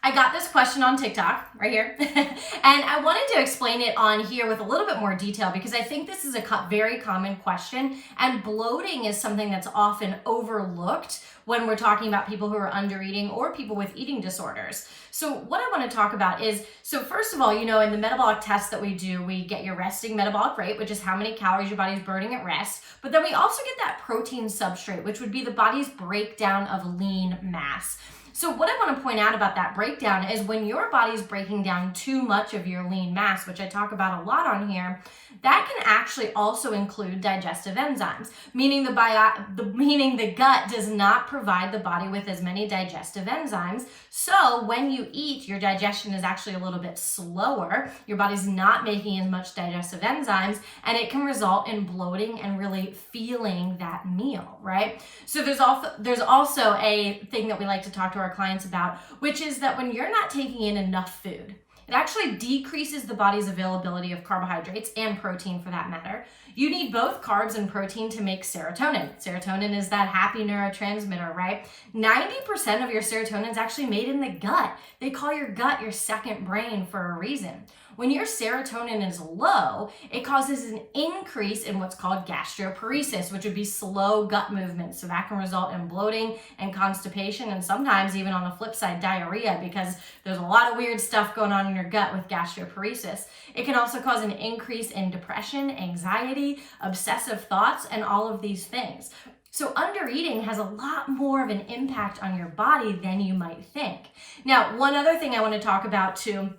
I got this question on TikTok right here, and I wanted to explain it on here with a little bit more detail because I think this is a very common question, and bloating is something that's often overlooked when we're talking about people who are undereating or people with eating disorders. So what I want to talk about is, so first of all, you know, in the metabolic test that we do, we get your resting metabolic rate, which is how many calories your body's burning at rest, but then we also get that protein substrate, which would be the body's breakdown of lean mass. So what I want to point out about that breakdown is when your body's breaking down too much of your lean mass, which I talk about a lot on here, that can actually also include digestive enzymes, meaning the gut does not provide the body with as many digestive enzymes. So when you eat, your digestion is actually a little bit slower. Your body's not making as much digestive enzymes, and it can result in bloating and really feeling that meal, right? So there's also a thing that we like to talk to our clients about, which is that when you're not taking in enough food, it actually decreases the body's availability of carbohydrates and protein for that matter. You need both carbs and protein to make serotonin. Serotonin is that happy neurotransmitter, right? 90% of your serotonin is actually made in the gut. They call your gut your second brain for a reason. When your serotonin is low, it causes an increase in what's called gastroparesis, which would be slow gut movement. So that can result in bloating and constipation, and sometimes even on the flip side, diarrhea, because there's a lot of weird stuff going on in your gut with gastroparesis. It can also cause an increase in depression, anxiety, obsessive thoughts, and all of these things. So undereating has a lot more of an impact on your body than you might think. Now, one other thing I want to talk about to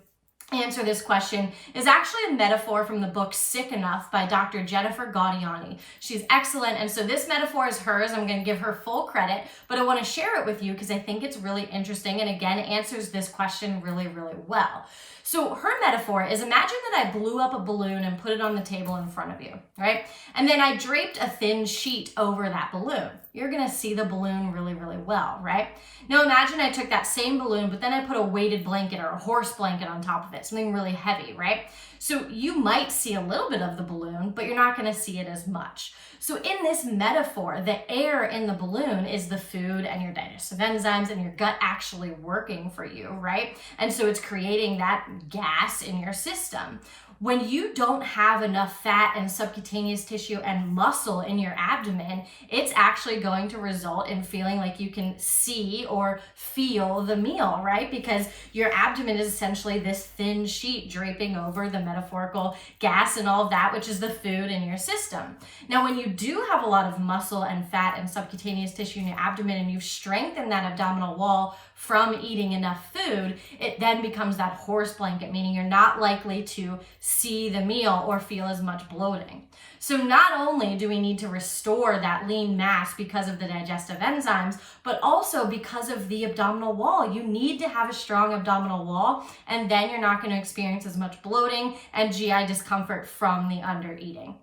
answer this question is actually a metaphor from the book Sick Enough by Dr. Jennifer Gaudiani. She's excellent, and so this metaphor is hers. I'm going to give her full credit, but I want to share it with you because I think it's really interesting and again answers this question really, really well. So her metaphor is, imagine that I blew up a balloon and put it on the table in front of you, right? And then I draped a thin sheet over that balloon. You're gonna see the balloon really, really well, right? Now imagine I took that same balloon, but then I put a weighted blanket or a horse blanket on top of it, something really heavy, right? So you might see a little bit of the balloon, but you're not gonna see it as much. So in this metaphor, the air in the balloon is the food and your digestive enzymes and your gut actually working for you, right? And so it's creating that gas in your system. When you don't have enough fat and subcutaneous tissue and muscle in your abdomen, it's actually going to result in feeling like you can see or feel the meal, right? Because your abdomen is essentially this thin sheet draping over the metaphorical gas and all of that, which is the food in your system. Now, when you do have a lot of muscle and fat and subcutaneous tissue in your abdomen and you've strengthened that abdominal wall from eating enough food, it then becomes that horse blanket, meaning you're not likely to see the meal or feel as much bloating. So not only do we need to restore that lean mass because of the digestive enzymes, but also because of the abdominal wall. You need to have a strong abdominal wall, and then you're not going to experience as much bloating and GI discomfort from the undereating.